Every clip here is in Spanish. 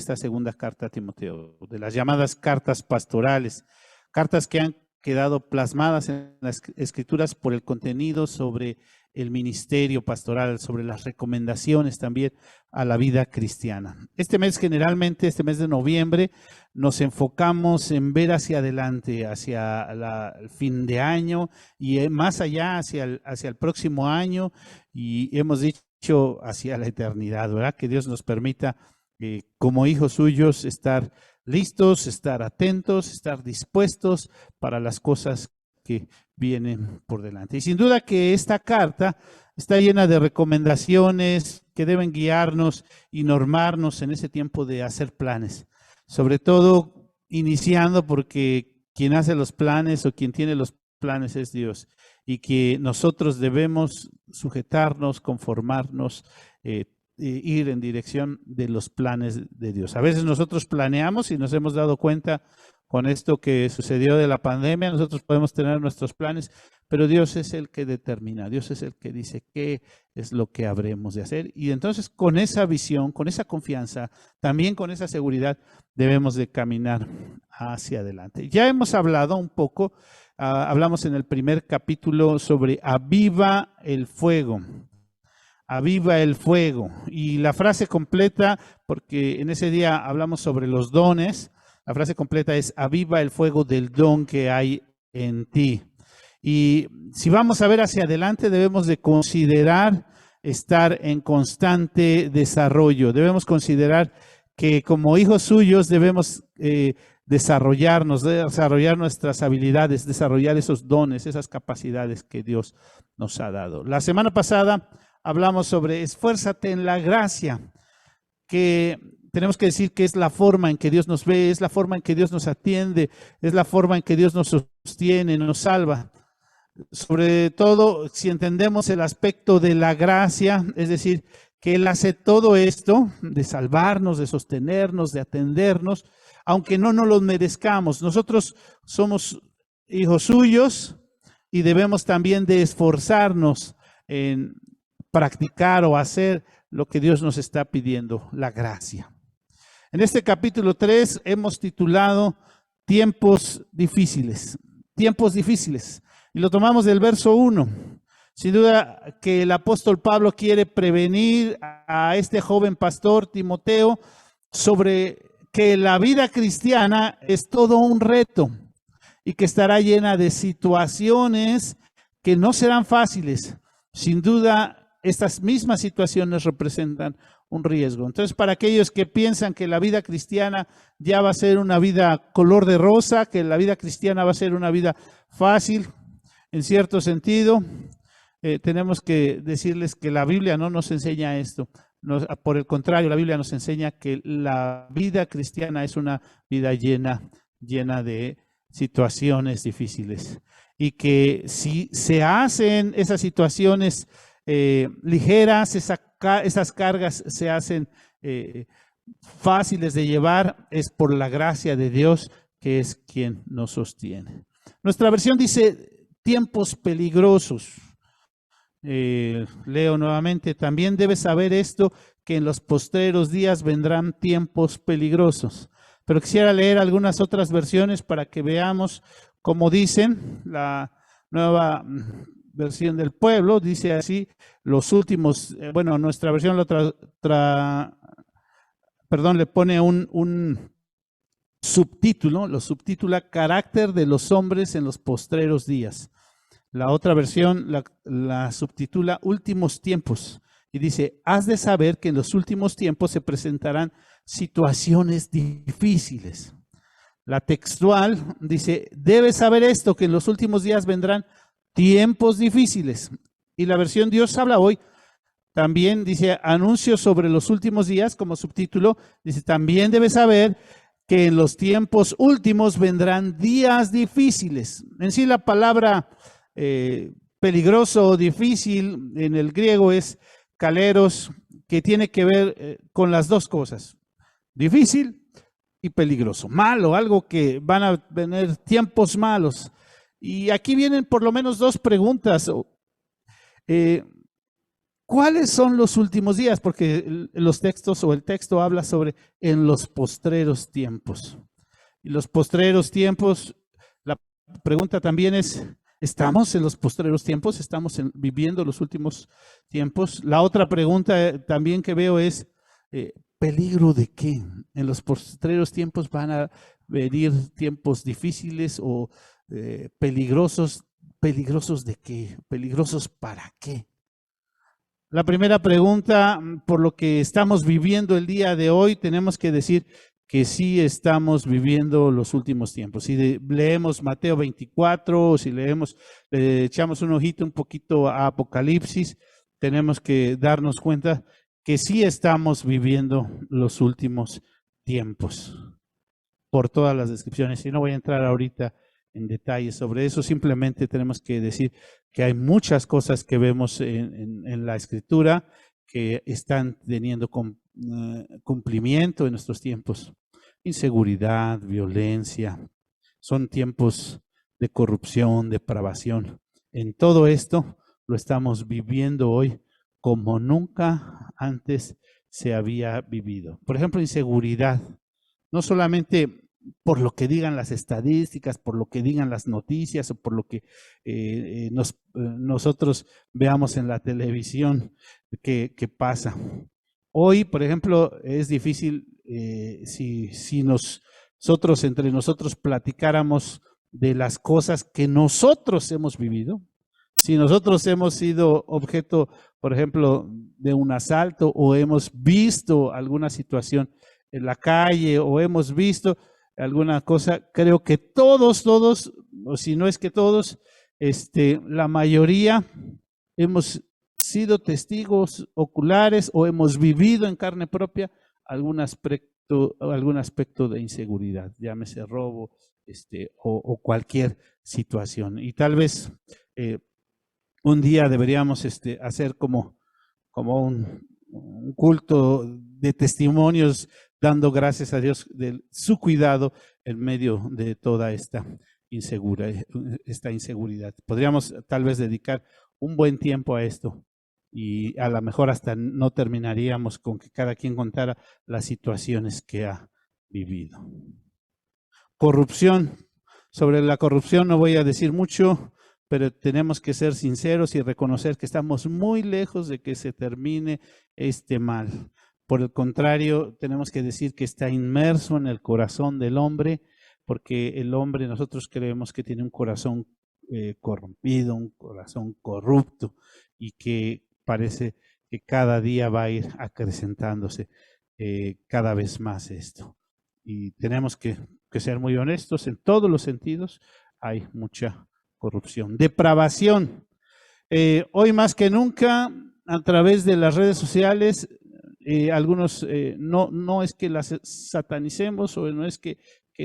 esta segunda carta a Timoteo, de las llamadas cartas pastorales, cartas que han quedado plasmadas en las Escrituras por el contenido sobre el ministerio pastoral, sobre las recomendaciones también a la vida cristiana. Este mes generalmente, este mes de noviembre, nos enfocamos en ver hacia adelante, hacia el fin de año y más allá hacia el próximo año, y hemos dicho hacia la eternidad, ¿verdad? Que Dios nos permita como hijos suyos estar listos, estar atentos, estar dispuestos para las cosas que vienen por delante. Y sin duda que esta carta está llena de recomendaciones que deben guiarnos y normarnos en ese tiempo de hacer planes. Sobre todo iniciando porque quien hace los planes o quien tiene los planes es Dios, y que nosotros debemos sujetarnos, conformarnos, ir en dirección de los planes de Dios. A veces nosotros planeamos y nos hemos dado cuenta con esto que sucedió de la pandemia, nosotros podemos tener nuestros planes, pero Dios es el que determina, Dios es el que dice qué es lo que habremos de hacer. Y entonces con esa visión, con esa confianza, también con esa seguridad, debemos de caminar hacia adelante. Ya hemos hablado un poco, hablamos en el primer capítulo sobre aviva el fuego. Aviva el fuego. Y la frase completa, porque en ese día hablamos sobre los dones, la frase completa es aviva el fuego del don que hay en ti. Y si vamos a ver hacia adelante, debemos de considerar estar en constante desarrollo. Debemos considerar que como hijos suyos debemos desarrollar nuestras habilidades, desarrollar esos dones, esas capacidades que Dios nos ha dado. La semana pasada hablamos sobre esfuérzate en la gracia, que tenemos que decir que es la forma en que Dios nos ve, es la forma en que Dios nos atiende, es la forma en que Dios nos sostiene, nos salva. Sobre todo si entendemos el aspecto de la gracia, es decir, que Él hace todo esto de salvarnos, de sostenernos, de atendernos, aunque no nos lo merezcamos. Nosotros somos hijos suyos y debemos también de esforzarnos en practicar o hacer lo que Dios nos está pidiendo, la gracia. En este capítulo 3 hemos titulado tiempos difíciles, y lo tomamos del verso 1. Sin duda que el apóstol Pablo quiere prevenir a este joven pastor Timoteo sobre que la vida cristiana es todo un reto y que estará llena de situaciones que no serán fáciles. Sin duda, estas mismas situaciones representan un riesgo. Entonces, para aquellos que piensan que la vida cristiana ya va a ser una vida color de rosa, que la vida cristiana va a ser una vida fácil, en cierto sentido, tenemos que decirles que la Biblia no nos enseña esto. Por el contrario, la Biblia nos enseña que la vida cristiana es una vida llena de situaciones difíciles. Y que si se hacen esas situaciones ligeras, esas cargas se hacen fáciles de llevar, es por la gracia de Dios, que es quien nos sostiene. Nuestra versión dice tiempos peligrosos. Leo nuevamente, también debes saber esto, que en los postreros días vendrán tiempos peligrosos. Pero quisiera leer algunas otras versiones para que veamos cómo dicen. La Nueva Versión del Pueblo dice así, los últimos, nuestra versión le pone un subtítulo, lo subtitula Carácter de los hombres en los postreros días. La otra versión la subtitula Últimos tiempos y dice, has de saber que en los últimos tiempos se presentarán situaciones difíciles. La textual dice, debes saber esto, que en los últimos días vendrán tiempos difíciles. Y la versión Dios habla hoy también dice, anuncio sobre los últimos días, como subtítulo, dice, también debes saber que en los tiempos últimos vendrán días difíciles. En sí la palabra peligroso o difícil en el griego es kaleros, que tiene que ver con las dos cosas, difícil y peligroso, malo, algo que van a venir tiempos malos. Y aquí vienen por lo menos dos preguntas. ¿Cuáles son los últimos días? Porque los textos o el texto habla sobre en los postreros tiempos. Y los postreros tiempos, la pregunta también es, ¿estamos en los postreros tiempos? ¿Estamos viviendo los últimos tiempos? La otra pregunta también que veo es, ¿peligro de qué? ¿En los postreros tiempos van a venir tiempos difíciles o peligrosos? ¿Peligrosos de qué? ¿Peligrosos para qué? La primera pregunta, por lo que estamos viviendo el día de hoy, tenemos que decir que sí estamos viviendo los últimos tiempos. Si leemos Mateo 24 o si echamos un ojito un poquito a Apocalipsis, tenemos que darnos cuenta que sí estamos viviendo los últimos tiempos por todas las descripciones. Y no voy a entrar ahorita en detalles sobre eso, simplemente tenemos que decir que hay muchas cosas que vemos en la Escritura que están teniendo cumplimiento en nuestros tiempos. Inseguridad, violencia, son tiempos de corrupción, depravación. En todo esto lo estamos viviendo hoy como nunca antes se había vivido. Por ejemplo, inseguridad. No solamente por lo que digan las estadísticas, por lo que digan las noticias o por lo que nosotros veamos en la televisión que pasa. Hoy, por ejemplo, es difícil si nosotros entre nosotros platicáramos de las cosas que nosotros hemos vivido. Si nosotros hemos sido objeto, por ejemplo, de un asalto o hemos visto alguna situación en la calle o hemos visto alguna cosa, creo que todos, o si no es que todos, la mayoría hemos sido testigos oculares o hemos vivido en carne propia algún aspecto de inseguridad, llámese robo o cualquier situación. Y tal vez un día deberíamos hacer como un culto de testimonios, dando gracias a Dios de su cuidado en medio de toda esta inseguridad. Podríamos tal vez dedicar un buen tiempo a esto y a lo mejor hasta no terminaríamos con que cada quien contara las situaciones que ha vivido. Corrupción. Sobre la corrupción no voy a decir mucho, pero tenemos que ser sinceros y reconocer que estamos muy lejos de que se termine este mal. Por el contrario, tenemos que decir que está inmerso en el corazón del hombre, porque el hombre, nosotros creemos que tiene un corazón corrompido, un corazón corrupto, y que parece que cada día va a ir acrecentándose cada vez más esto. Y tenemos que ser muy honestos en todos los sentidos. Hay mucha corrupción. Depravación. Hoy más que nunca, a través de las redes sociales, algunos, no es que las satanicemos o no es que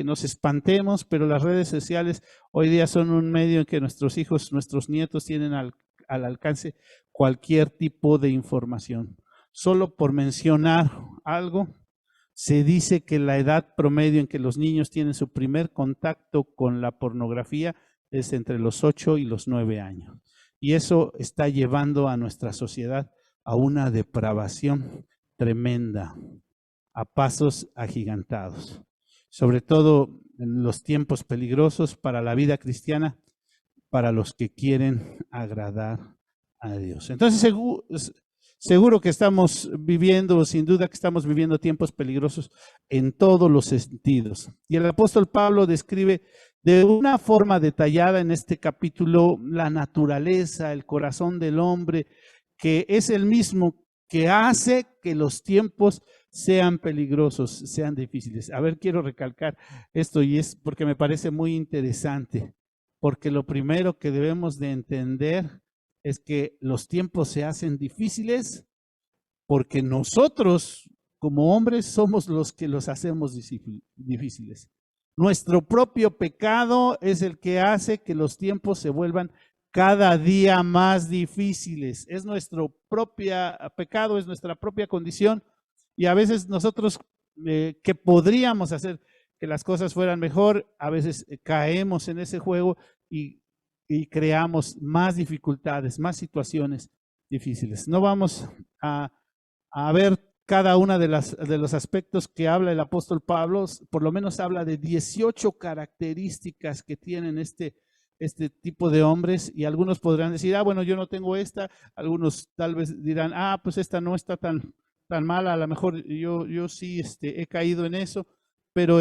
nos espantemos, pero las redes sociales hoy día son un medio en que nuestros hijos, nuestros nietos tienen al alcance cualquier tipo de información. Solo por mencionar algo, se dice que la edad promedio en que los niños tienen su primer contacto con la pornografía es entre los 8 y los 9 años. Y eso está llevando a nuestra sociedad a una depravación tremenda, a pasos agigantados. Sobre todo en los tiempos peligrosos para la vida cristiana, para los que quieren agradar a Dios. Entonces, seguro que estamos viviendo, sin duda que estamos viviendo tiempos peligrosos en todos los sentidos. Y el apóstol Pablo describe de una forma detallada en este capítulo la naturaleza, el corazón del hombre, que es el mismo que hace que los tiempos sean peligrosos, sean difíciles. A ver, quiero recalcar esto y es porque me parece muy interesante, porque lo primero que debemos de entender es que los tiempos se hacen difíciles porque nosotros como hombres somos los que los hacemos difíciles. Nuestro propio pecado es el que hace que los tiempos se vuelvan cada día más difíciles. Es nuestro propio pecado, es nuestra propia condición y a veces nosotros que podríamos hacer que las cosas fueran mejor, a veces caemos en ese juego y creamos más dificultades, más situaciones difíciles. No vamos a ver cada una de los aspectos que habla el apóstol Pablo. Por lo menos habla de 18 características que tienen este tipo de hombres, y algunos podrán decir, bueno, yo no tengo esta. Algunos tal vez dirán, pues esta no está tan mala, a lo mejor yo sí he caído en eso, pero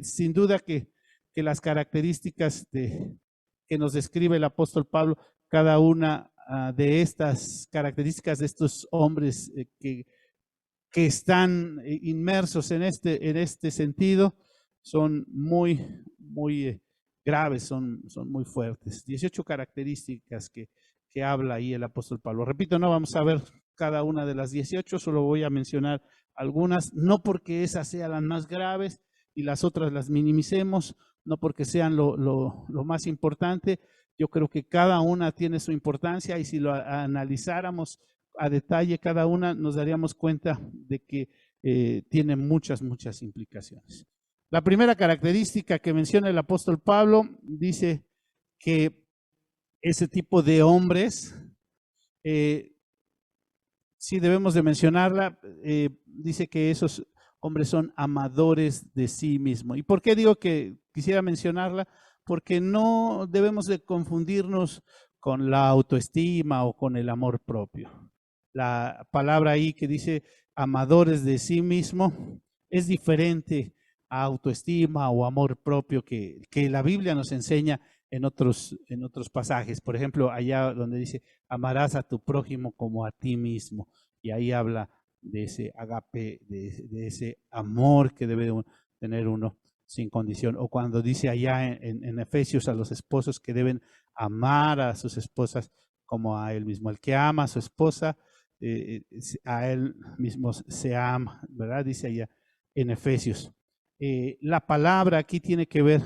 sin duda que las características que nos describe el apóstol Pablo, cada una de estas características de estos hombres que están inmersos en este sentido, son muy graves, son muy fuertes. 18 características que habla ahí el apóstol Pablo. Repito, no vamos a ver cada una de las 18, solo voy a mencionar algunas, no porque esas sean las más graves y las otras las minimicemos, no porque sean lo más importante. Yo creo que cada una tiene su importancia, y si lo analizáramos a detalle cada una, nos daríamos cuenta de que tiene muchas implicaciones. La primera característica que menciona el apóstol Pablo dice que ese tipo de hombres, sí debemos de mencionarla, dice que esos hombres son amadores de sí mismos. ¿Y por qué digo que quisiera mencionarla? Porque no debemos de confundirnos con la autoestima o con el amor propio. La palabra ahí que dice amadores de sí mismo es diferente a autoestima o amor propio que la Biblia nos enseña en otros pasajes. Por ejemplo, allá donde dice, amarás a tu prójimo como a ti mismo. Y ahí habla de ese agape, de ese amor que debe tener uno sin condición. O cuando dice allá en Efesios a los esposos que deben amar a sus esposas como a él mismo. El que ama a su esposa, a él mismo se ama, ¿verdad? Dice allá en Efesios. La palabra aquí tiene que ver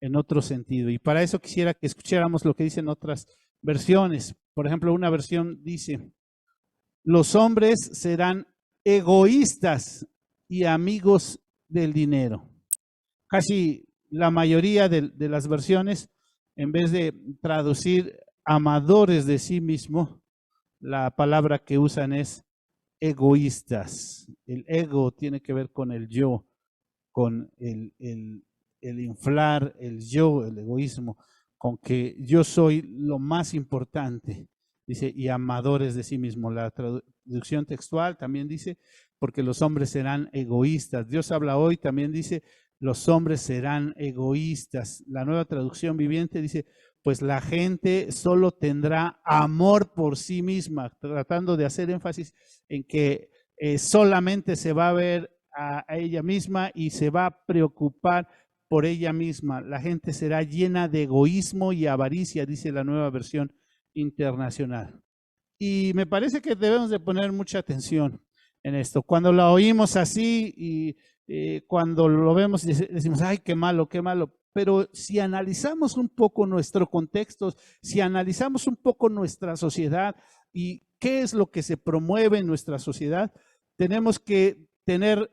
en otro sentido, y para eso quisiera que escucháramos lo que dicen otras versiones. Por ejemplo, una versión dice, los hombres serán egoístas y amigos del dinero. Casi la mayoría de las versiones, en vez de traducir amadores de sí mismo, la palabra que usan es egoístas. El ego tiene que ver con el yo, con el inflar el yo, el egoísmo, con que yo soy lo más importante, dice, y amadores de sí mismo. La traducción textual también dice, porque los hombres serán egoístas. Dios habla hoy, también dice, los hombres serán egoístas. La Nueva Traducción Viviente dice, pues la gente solo tendrá amor por sí misma, tratando de hacer énfasis en que solamente se va a ver a ella misma y se va a preocupar por ella misma. La gente será llena de egoísmo y avaricia, dice la Nueva Versión Internacional. Y me parece que debemos de poner mucha atención en esto. Cuando la oímos así y cuando lo vemos decimos, ay, qué malo, qué malo. Pero si analizamos un poco nuestro contexto, si analizamos un poco nuestra sociedad y qué es lo que se promueve en nuestra sociedad, tenemos que tener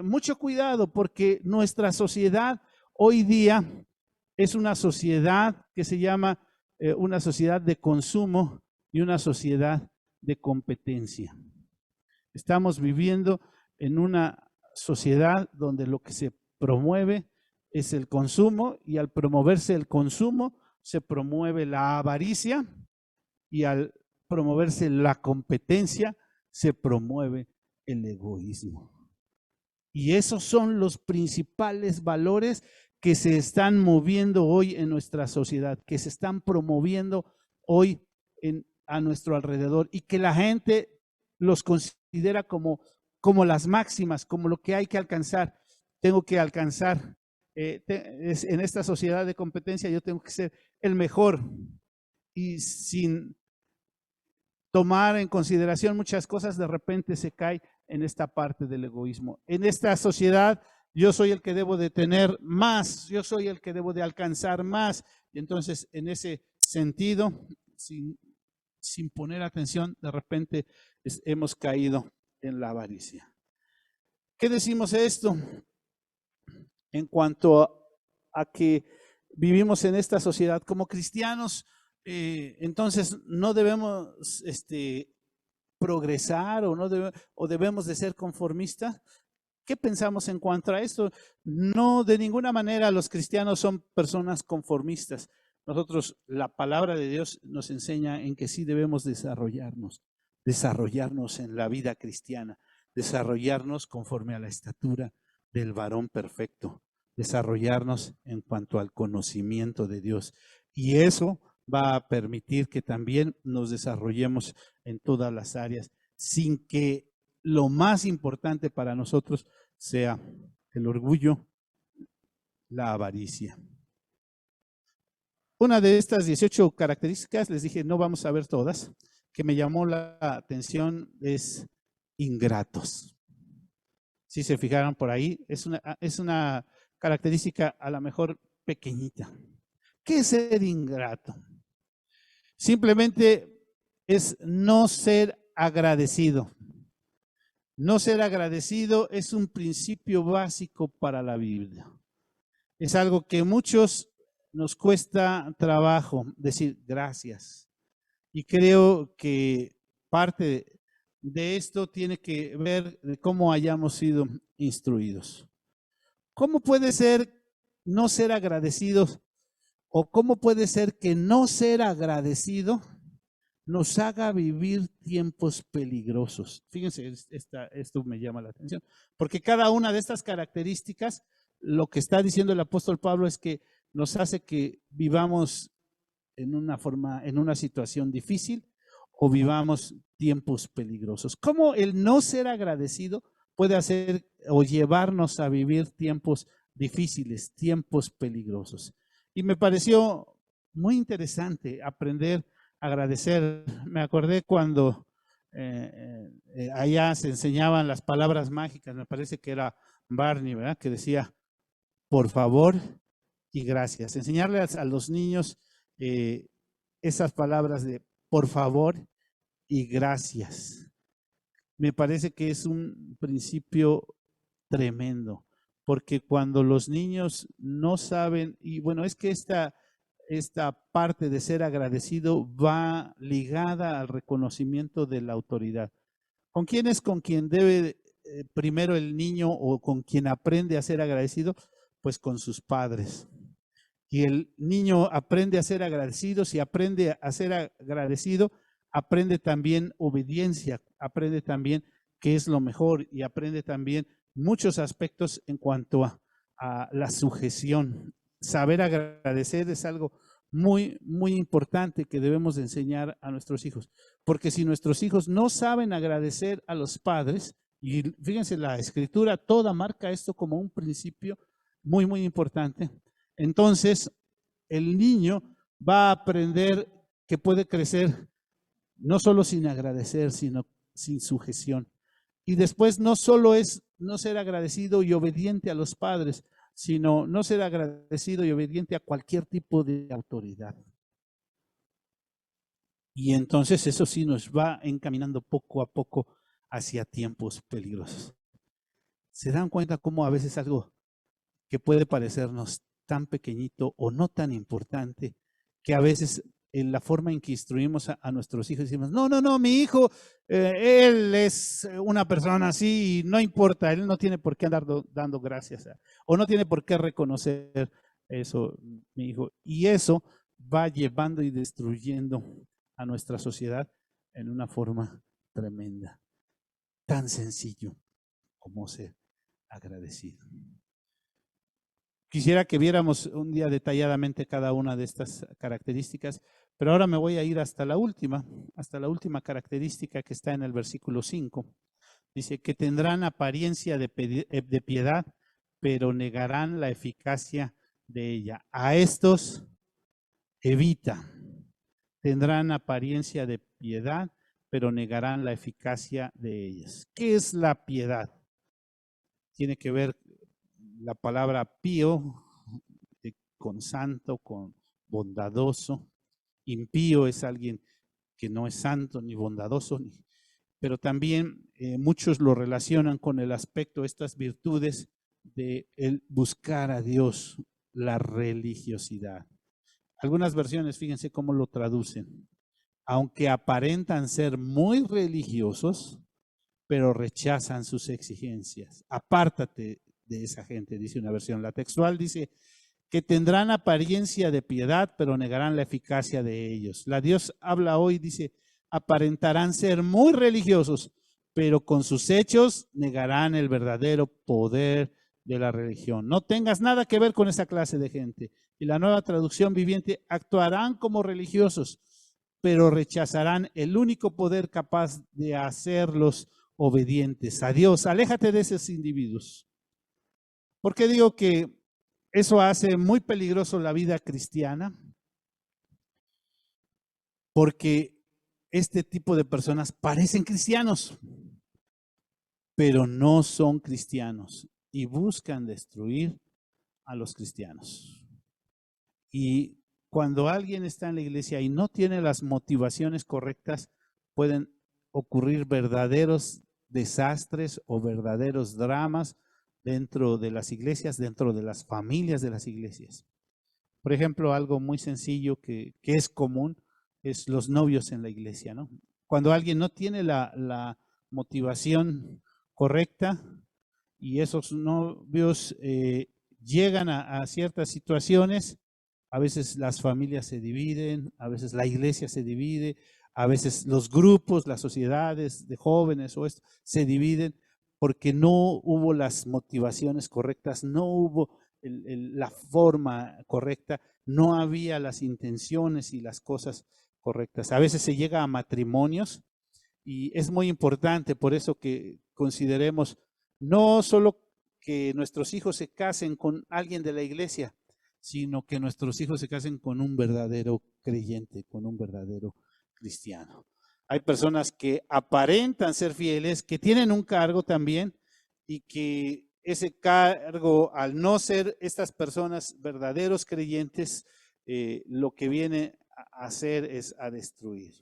mucho cuidado, porque nuestra sociedad hoy día es una sociedad que se llama una sociedad de consumo y una sociedad de competencia. Estamos viviendo en una sociedad donde lo que se promueve es el consumo, y al promoverse el consumo se promueve la avaricia, y al promoverse la competencia se promueve el egoísmo. Y esos son los principales valores que se están moviendo hoy en nuestra sociedad, que se están promoviendo hoy a nuestro alrededor, y que la gente los considera como las máximas, como lo que hay que alcanzar. Tengo que alcanzar, en esta sociedad de competencia yo tengo que ser el mejor, y sin tomar en consideración muchas cosas, de repente se cae en esta parte del egoísmo. En esta sociedad, yo soy el que debo de tener más, yo soy el que debo de alcanzar más. Y entonces, en ese sentido, sin poner atención, de repente hemos caído en la avaricia. ¿Qué decimos esto? En cuanto a que vivimos en esta sociedad como cristianos, Entonces, no debemos progresar o debemos de ser conformistas. ¿Qué pensamos en cuanto a esto? No, de ninguna manera los cristianos son personas conformistas. Nosotros, la palabra de Dios nos enseña en que sí debemos desarrollarnos en la vida cristiana, desarrollarnos conforme a la estatura del varón perfecto, desarrollarnos en cuanto al conocimiento de Dios. Y eso va a permitir que también nos desarrollemos en todas las áreas, sin que lo más importante para nosotros sea el orgullo, la avaricia. Una de estas 18 características, les dije, no vamos a ver todas, que me llamó la atención es ingratos. Si se fijaron por ahí, es una característica a lo mejor pequeñita. ¿Qué es ser ingrato? Simplemente es no ser agradecido. No ser agradecido es un principio básico para la Biblia. Es algo que muchos nos cuesta trabajo decir gracias. Y creo que parte de esto tiene que ver de cómo hayamos sido instruidos. ¿Cómo puede ser no ser agradecidos o cómo puede ser que no ser agradecido nos haga vivir tiempos peligrosos? Fíjense, esto me llama la atención, porque cada una de estas características, lo que está diciendo el apóstol Pablo es que nos hace que vivamos en una situación difícil o vivamos tiempos peligrosos. ¿Cómo el no ser agradecido puede hacer o llevarnos a vivir tiempos difíciles, tiempos peligrosos? Y me pareció muy interesante aprender a agradecer. Me acordé cuando allá se enseñaban las palabras mágicas, me parece que era Barney, ¿verdad? Que decía, por favor y gracias. Enseñarle a los niños esas palabras de por favor y gracias. Me parece que es un principio tremendo, porque cuando los niños no saben, y bueno, es que esta parte de ser agradecido va ligada al reconocimiento de la autoridad. ¿Con quién es con quien debe primero el niño o con quien aprende a ser agradecido? Pues con sus padres. Y el niño aprende a ser agradecido. Si aprende a ser agradecido, aprende también obediencia, aprende también qué es lo mejor y aprende también muchos aspectos en cuanto a la sujeción. Saber agradecer es algo muy, muy importante que debemos de enseñar a nuestros hijos. Porque si nuestros hijos no saben agradecer a los padres, y fíjense, la escritura toda marca esto como un principio muy, muy importante. Entonces, el niño va a aprender que puede crecer no solo sin agradecer, sino sin sujeción. Y después no solo es no ser agradecido y obediente a los padres, sino no ser agradecido y obediente a cualquier tipo de autoridad. Y entonces eso sí nos va encaminando poco a poco hacia tiempos peligrosos. ¿Se dan cuenta cómo a veces algo que puede parecernos tan pequeñito o no tan importante, que a veces en la forma en que instruimos a nuestros hijos decimos, no, mi hijo, él es una persona así y no importa, él no tiene por qué andar dando gracias o no tiene por qué reconocer eso, mi hijo. Y eso va llevando y destruyendo a nuestra sociedad en una forma tremenda. Tan sencillo como ser agradecido. Quisiera que viéramos un día detalladamente cada una de estas características, pero ahora me voy a ir hasta la última característica que está en el versículo 5. Dice que tendrán apariencia de piedad, pero negarán la eficacia de ella. A estos evita. Tendrán apariencia de piedad, pero negarán la eficacia de ellas. ¿Qué es la piedad? Tiene que ver la palabra pío, con santo, con bondadoso. Impío es alguien que no es santo ni bondadoso, pero también muchos lo relacionan con el aspecto, estas virtudes de el buscar a Dios, la religiosidad. Algunas versiones, fíjense cómo lo traducen. Aunque aparentan ser muy religiosos, pero rechazan sus exigencias. Apártate de esa gente, dice una versión. La textual dice que tendrán apariencia de piedad, pero negarán la eficacia de ellos. La Dios habla hoy, dice, aparentarán ser muy religiosos, pero con sus hechos negarán el verdadero poder de la religión. No tengas nada que ver con esa clase de gente. Y la Nueva Traducción Viviente, actuarán como religiosos, pero rechazarán el único poder capaz de hacerlos obedientes a Dios. Aléjate de esos individuos. ¿Por qué digo que eso hace muy peligroso la vida cristiana? Porque este tipo de personas parecen cristianos, pero no son cristianos y buscan destruir a los cristianos. Y cuando alguien está en la iglesia y no tiene las motivaciones correctas, pueden ocurrir verdaderos desastres o verdaderos dramas dentro de las iglesias, dentro de las familias de las iglesias. Por ejemplo, algo muy sencillo que es común es los novios en la iglesia, ¿no? Cuando alguien no tiene la motivación correcta y esos novios llegan a ciertas situaciones, a veces las familias se dividen, a veces la iglesia se divide, a veces los grupos, las sociedades de jóvenes o esto, se dividen porque no hubo las motivaciones correctas, no hubo la forma correcta, no había las intenciones y las cosas correctas. A veces se llega a matrimonios y es muy importante por eso que consideremos no solo que nuestros hijos se casen con alguien de la iglesia, sino que nuestros hijos se casen con un verdadero creyente, con un verdadero cristiano. Hay personas que aparentan ser fieles, que tienen un cargo también y que ese cargo, al no ser estas personas verdaderos creyentes, lo que viene a hacer es a destruir.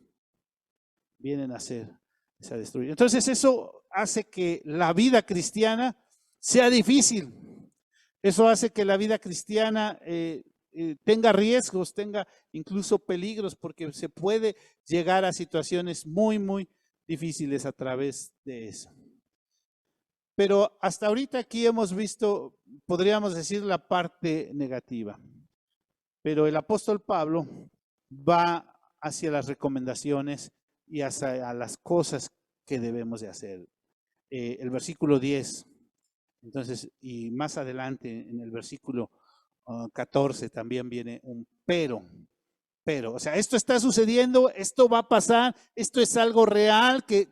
Vienen a hacer es a destruir. Entonces eso hace que la vida cristiana sea difícil. Eso hace que la vida cristiana tenga riesgos, tenga incluso peligros, porque se puede llegar a situaciones muy, muy difíciles a través de eso. Pero hasta ahorita aquí hemos visto, podríamos decir, la parte negativa. Pero el apóstol Pablo va hacia las recomendaciones y hacia las cosas que debemos de hacer. El versículo 10, entonces, y más adelante en el versículo 14 también viene un pero, o sea, esto está sucediendo, esto va a pasar, esto es algo real que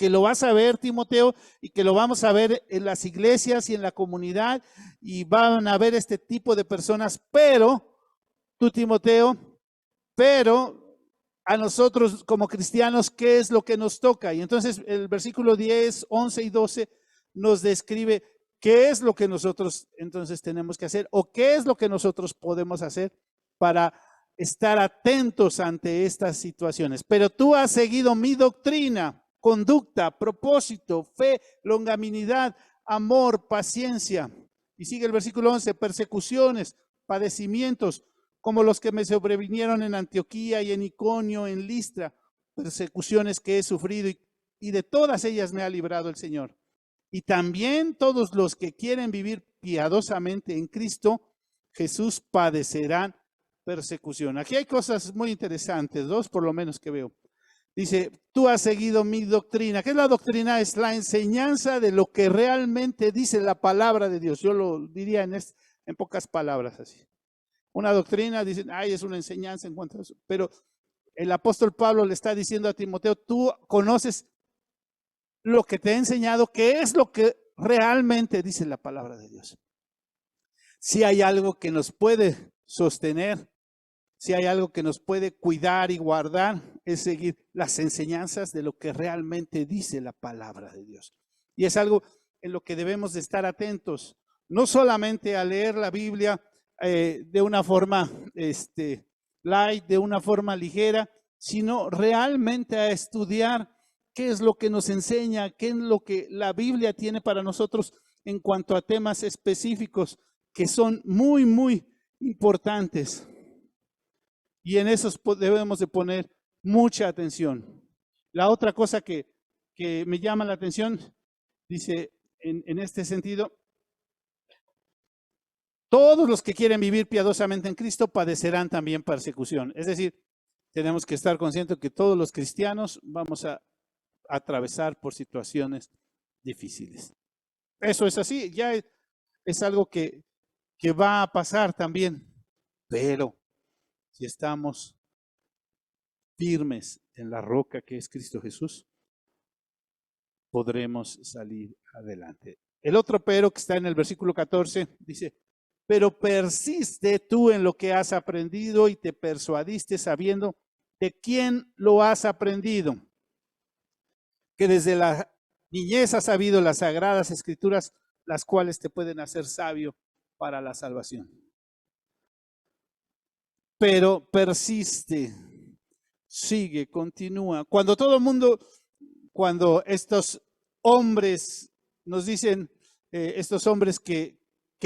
lo vas a ver, Timoteo, y que lo vamos a ver en las iglesias y en la comunidad, y van a ver este tipo de personas, pero, tú, Timoteo, pero a nosotros como cristianos, ¿qué es lo que nos toca? Y entonces el versículo 10, 11 y 12 nos describe qué es lo que nosotros entonces tenemos que hacer o qué es lo que nosotros podemos hacer para estar atentos ante estas situaciones. Pero tú has seguido mi doctrina, conducta, propósito, fe, longanimidad, amor, paciencia. Y sigue el versículo 11, persecuciones, padecimientos, como los que me sobrevinieron en Antioquía y en Iconio, en Listra, persecuciones que he sufrido y de todas ellas me ha librado el Señor. Y también todos los que quieren vivir piadosamente en Cristo Jesús padecerán persecución. Aquí hay cosas muy interesantes, dos por lo menos que veo. Dice, tú has seguido mi doctrina. ¿Qué es la doctrina? Es la enseñanza de lo que realmente dice la palabra de Dios. Yo lo diría en pocas palabras así. Una doctrina, dicen, ay, es una enseñanza en cuanto a eso. Pero el apóstol Pablo le está diciendo a Timoteo, tú conoces lo que te he enseñado, que es lo que realmente dice la palabra de Dios. Si hay algo que nos puede sostener, si hay algo que nos puede cuidar y guardar, es seguir las enseñanzas de lo que realmente dice la palabra de Dios. Y es algo en lo que debemos de estar atentos, no solamente a leer la Biblia de una forma light, de una forma ligera, sino realmente a estudiar qué es lo que nos enseña, qué es lo que la Biblia tiene para nosotros en cuanto a temas específicos que son muy, muy importantes. Y en esos debemos de poner mucha atención. La otra cosa que me llama la atención, dice en este sentido, todos los que quieren vivir piadosamente en Cristo padecerán también persecución. Es decir, tenemos que estar conscientes que todos los cristianos vamos a atravesar por situaciones difíciles. Eso es así, ya es algo que va a pasar también. Pero si estamos firmes en la roca que es Cristo Jesús, podremos salir adelante. El otro pero que está en el versículo 14 dice, pero persiste tú en lo que has aprendido y te persuadiste sabiendo de quién lo has aprendido, que desde la niñez has sabido las sagradas escrituras, las cuales te pueden hacer sabio para la salvación. Pero persiste, sigue, continúa. Cuando todo el mundo, cuando estos hombres nos dicen, estos hombres que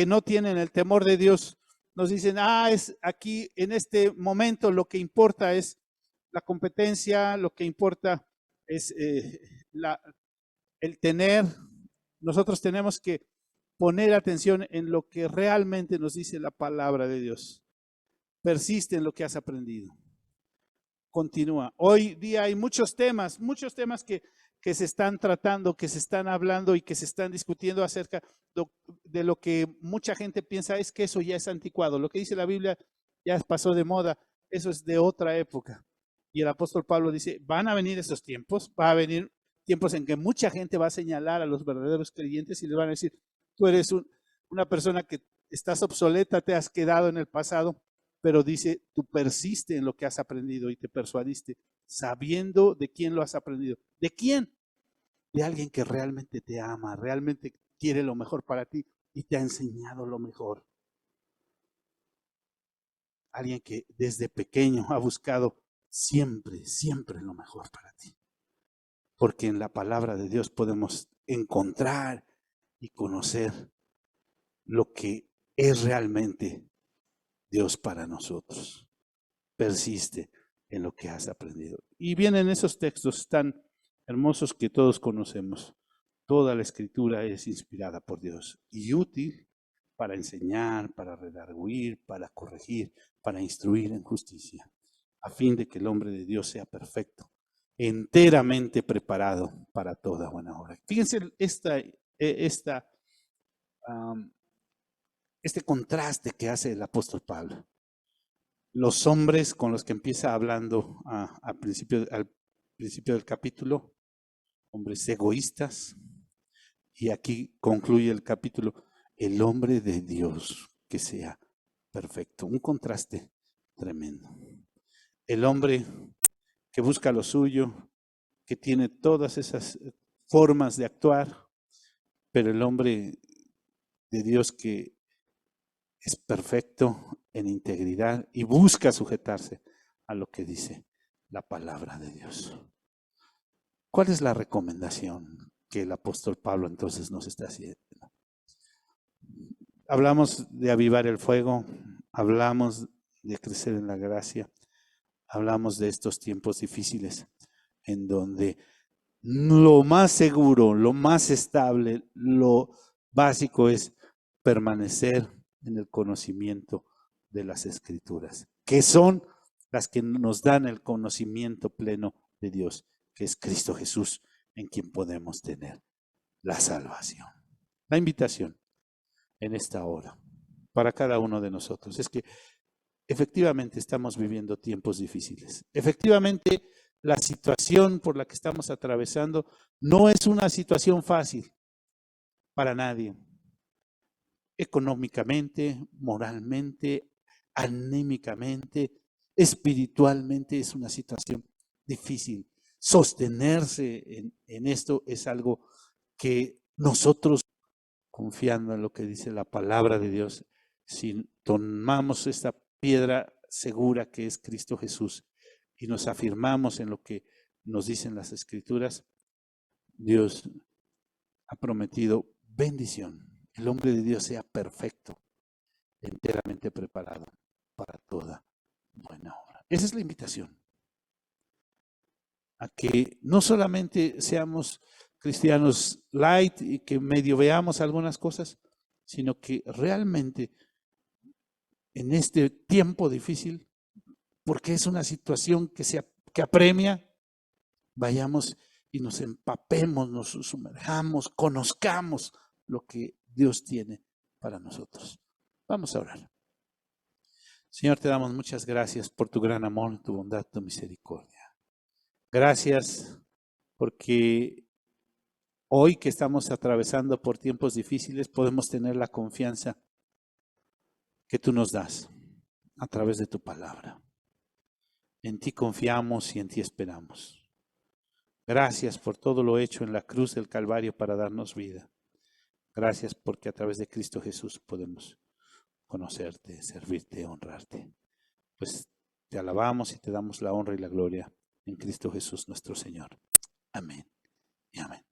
no tienen el temor de Dios, nos dicen, es aquí en este momento lo que importa es la competencia, lo que importa es el tener. Nosotros tenemos que poner atención en lo que realmente nos dice la palabra de Dios. Persiste en lo que has aprendido. Continúa. Hoy día hay muchos temas que se están tratando, que se están hablando y que se están discutiendo acerca de lo que mucha gente piensa es que eso ya es anticuado. Lo que dice la Biblia ya pasó de moda, eso es de otra época. Y el apóstol Pablo dice, van a venir esos tiempos, va a venir tiempos en que mucha gente va a señalar a los verdaderos creyentes y les van a decir, tú eres una persona que estás obsoleta, te has quedado en el pasado, pero dice, tú persiste en lo que has aprendido y te persuadiste, sabiendo de quién lo has aprendido. ¿De quién? De alguien que realmente te ama, realmente quiere lo mejor para ti y te ha enseñado lo mejor. Alguien que desde pequeño ha buscado siempre, siempre lo mejor para ti. Porque en la palabra de Dios podemos encontrar y conocer lo que es realmente Dios para nosotros. Persiste en lo que has aprendido. Y vienen esos textos tan hermosos que todos conocemos. Toda la escritura es inspirada por Dios y útil para enseñar, para redarguir, para corregir, para instruir en justicia, a fin de que el hombre de Dios sea perfecto, enteramente preparado para toda buena obra. Fíjense este contraste que hace el apóstol Pablo. Los hombres con los que empieza hablando al principio del capítulo, hombres egoístas, y aquí concluye el capítulo, el hombre de Dios que sea perfecto. Un contraste tremendo. El hombre que busca lo suyo, que tiene todas esas formas de actuar, pero el hombre de Dios que es perfecto en integridad y busca sujetarse a lo que dice la palabra de Dios. ¿Cuál es la recomendación que el apóstol Pablo entonces nos está haciendo? Hablamos de avivar el fuego, hablamos de crecer en la gracia, hablamos de estos tiempos difíciles en donde lo más seguro, lo más estable, lo básico es permanecer en el conocimiento de las Escrituras, que son las que nos dan el conocimiento pleno de Dios, que es Cristo Jesús, en quien podemos tener la salvación. La invitación en esta hora para cada uno de nosotros es que efectivamente estamos viviendo tiempos difíciles. Efectivamente, la situación por la que estamos atravesando no es una situación fácil para nadie. Económicamente, moralmente, anímicamente, espiritualmente es una situación difícil. Sostenerse en esto es algo que nosotros, confiando en lo que dice la palabra de Dios, si tomamos esta piedra segura que es Cristo Jesús y nos afirmamos en lo que nos dicen las Escrituras, Dios ha prometido bendición. El hombre de Dios sea perfecto, enteramente preparado para toda buena obra. Esa es la invitación. A que no solamente seamos cristianos light y que medio veamos algunas cosas, sino que realmente en este tiempo difícil, porque es una situación que apremia, vayamos y nos empapemos, nos sumerjamos, conozcamos lo que Dios tiene para nosotros. Vamos a orar. Señor, te damos muchas gracias por tu gran amor, tu bondad, tu misericordia. Gracias porque hoy que estamos atravesando por tiempos difíciles podemos tener la confianza que tú nos das a través de tu palabra. En ti confiamos y en ti esperamos. Gracias por todo lo hecho en la cruz del Calvario para darnos vida. Gracias porque a través de Cristo Jesús podemos conocerte, servirte, honrarte. Pues te alabamos y te damos la honra y la gloria en Cristo Jesús nuestro Señor. Amén y amén.